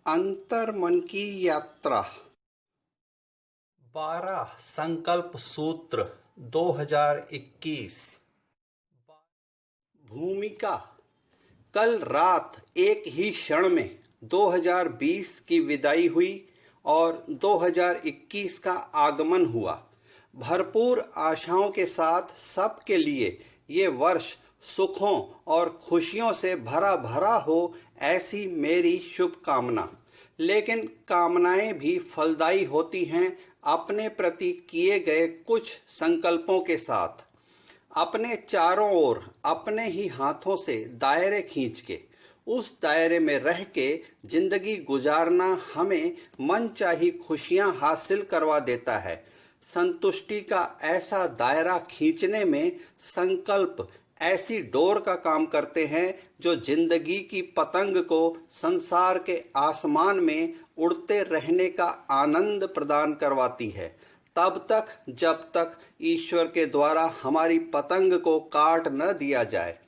अंतर्मन की यात्रा। 12 संकल्प सूत्र 2021। भूमिका। कल रात एक ही क्षण में 2020 की विदाई हुई और 2021 का आगमन हुआ। भरपूर आशाओं के साथ सबके लिए ये वर्ष सुखों और खुशियों से भरा भरा हो, ऐसी मेरी शुभकामना। लेकिन कामनाएं भी फलदायी होती हैं अपने प्रति किए गए कुछ संकल्पों के साथ। अपने चारों ओर अपने ही हाथों से दायरे खींच के उस दायरे में रह के जिंदगी गुजारना हमें मनचाही खुशियां हासिल करवा देता है। संतुष्टि का ऐसा दायरा खींचने में संकल्प ऐसी डोर का काम करते हैं जो जिंदगी की पतंग को संसार के आसमान में उड़ते रहने का आनंद प्रदान करवाती है, तब तक जब तक ईश्वर के द्वारा हमारी पतंग को काट न दिया जाए।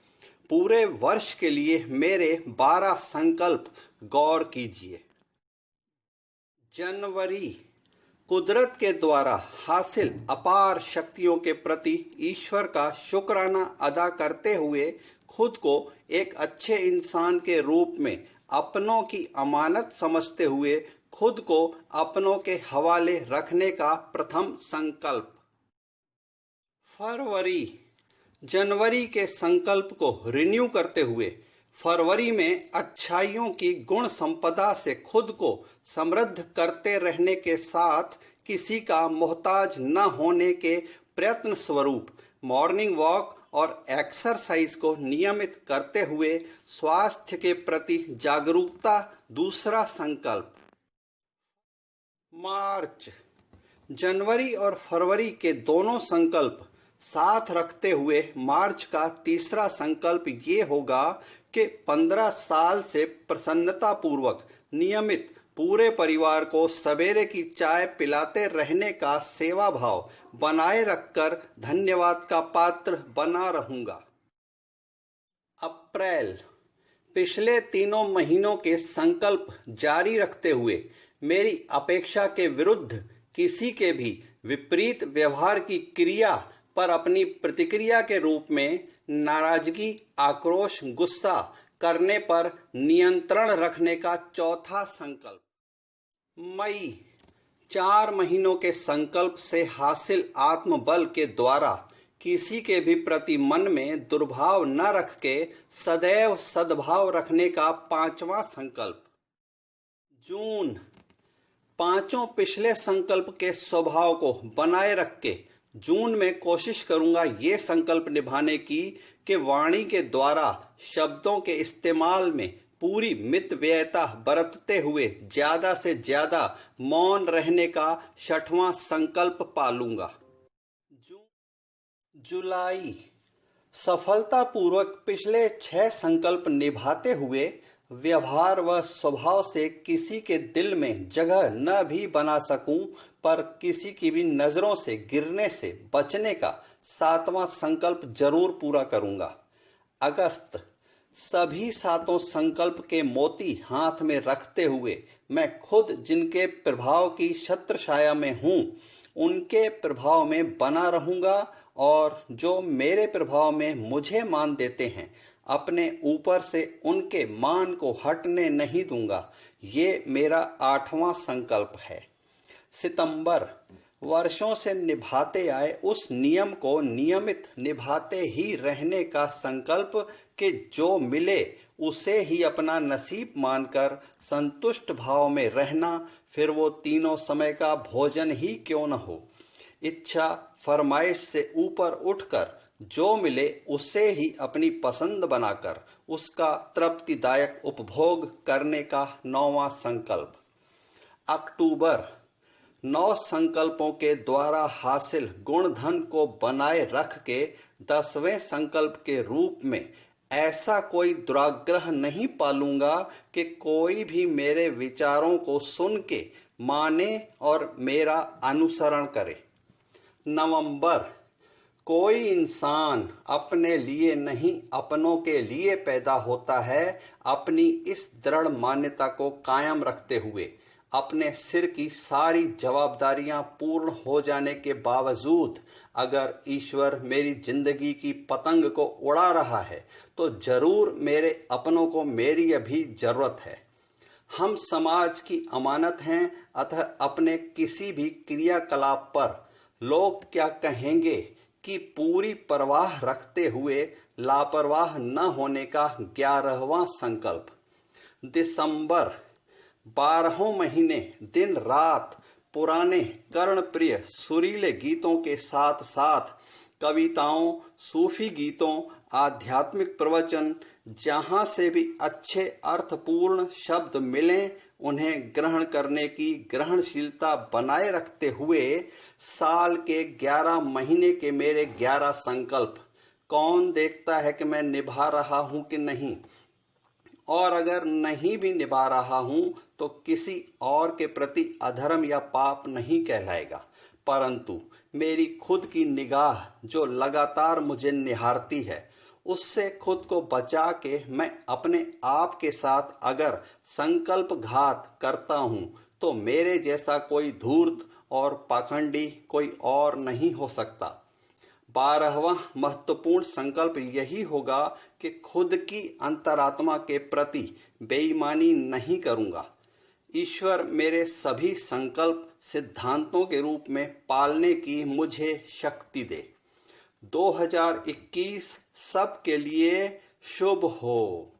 पूरे वर्ष के लिए मेरे 12 संकल्प गौर कीजिए। जनवरी। कुदरत के द्वारा हासिल अपार शक्तियों के प्रति ईश्वर का शुक्राना अदा करते हुए खुद को एक अच्छे इंसान के रूप में अपनों की अमानत समझते हुए खुद को अपनों के हवाले रखने का प्रथम संकल्प। फरवरी। जनवरी के संकल्प को रिन्यू करते हुए फरवरी में अच्छाइयों की गुण संपदा से खुद को समृद्ध करते रहने के साथ किसी का मोहताज न होने के प्रयत्न स्वरूप मॉर्निंग वॉक और एक्सरसाइज को नियमित करते हुए स्वास्थ्य के प्रति जागरूकता दूसरा संकल्प। मार्च। जनवरी और फरवरी के दोनों संकल्प साथ रखते हुए मार्च का तीसरा संकल्प ये होगा कि 15 साल से प्रसन्नता पूर्वक नियमित पूरे परिवार को सवेरे की चाय पिलाते रहने का सेवा भाव बनाए रखकर धन्यवाद का पात्र बना रहूंगा। अप्रैल। पिछले तीनों महीनों के संकल्प जारी रखते हुए मेरी अपेक्षा के विरुद्ध किसी के भी विपरीत व्यवहार की क्रिया पर अपनी प्रतिक्रिया के रूप में नाराजगी, आक्रोश, गुस्सा करने पर नियंत्रण रखने का चौथा संकल्प। मई। 4 महीनों के संकल्प से हासिल आत्मबल के द्वारा किसी के भी प्रति मन में दुर्भाव न रख के सदैव सद्भाव रखने का 5वां संकल्प। जून। 5 पिछले संकल्प के स्वभाव को बनाए रख के जून में कोशिश करूंगा ये संकल्प निभाने की कि वाणी के द्वारा शब्दों के इस्तेमाल में पूरी मितव्ययता बरतते हुए ज्यादा से ज्यादा मौन रहने का 6वां संकल्प पालूंगा। जुलाई। सफलतापूर्वक पिछले 6 संकल्प निभाते हुए व्यवहार व स्वभाव से किसी के दिल में जगह न भी बना सकूं, पर किसी की भी नजरों से गिरने से बचने का 7वां संकल्प जरूर पूरा करूंगा। अगस्त। सभी 7 संकल्प के मोती हाथ में रखते हुए मैं खुद जिनके प्रभाव की छत्रछाया में हूं उनके प्रभाव में बना रहूंगा और जो मेरे प्रभाव में मुझे मान देते हैं अपने ऊपर से उनके मान को हटने नहीं दूंगा। ये मेरा 8वां संकल्प है। सितंबर। वर्षों से निभाते आए उस नियम को नियमित निभाते ही रहने का संकल्प कि जो मिले उसे ही अपना नसीब मानकर संतुष्ट भाव में रहना, फिर वो तीनों समय का भोजन ही क्यों न हो। इच्छा फरमाइश से ऊपर उठकर जो मिले उसे ही अपनी पसंद बनाकर उसका तृप्तिदायक उपभोग करने का 9वां संकल्प। अक्टूबर। 9 संकल्पों के द्वारा हासिल गुणधन को बनाए रख के 10वें संकल्प के रूप में ऐसा कोई दुराग्रह नहीं पालूंगा कि कोई भी मेरे विचारों को सुन के माने और मेरा अनुसरण करे। नवंबर। कोई इंसान अपने लिए नहीं अपनों के लिए पैदा होता है। अपनी इस दृढ़ मान्यता को कायम रखते हुए अपने सिर की सारी जवाबदारियां पूर्ण हो जाने के बावजूद अगर ईश्वर मेरी जिंदगी की पतंग को उड़ा रहा है तो जरूर मेरे अपनों को मेरी अभी जरूरत है। हम समाज की अमानत हैं, अतः अपने किसी भी क्रियाकलाप पर लोग क्या कहेंगे कि पूरी परवाह रखते हुए लापरवाह न होने का 11वां संकल्प। दिसंबर 12 महीने दिन रात पुराने कर्णप्रिय सुरीले गीतों के साथ साथ कविताओं, सूफी गीतों, आध्यात्मिक प्रवचन, जहां से भी अच्छे अर्थपूर्ण शब्द मिलें उन्हें ग्रहण करने की ग्रहणशीलता बनाए रखते हुए साल के 11 महीने के मेरे 11 संकल्प कौन देखता है कि मैं निभा रहा हूं कि नहीं, और अगर नहीं भी निभा रहा हूं तो किसी और के प्रति अधर्म या पाप नहीं कहलाएगा, परंतु मेरी खुद की निगाह जो लगातार मुझे निहारती है उससे खुद को बचा के मैं अपने आप के साथ अगर संकल्प घात करता हूं तो मेरे जैसा कोई धूर्त और पाखंडी कोई और नहीं हो सकता। 12वां महत्वपूर्ण संकल्प यही होगा कि खुद की अंतरात्मा के प्रति बेईमानी नहीं करूंगा। ईश्वर मेरे सभी संकल्प सिद्धांतों के रूप में पालने की मुझे शक्ति दे। 2021 सबके लिए शुभ हो।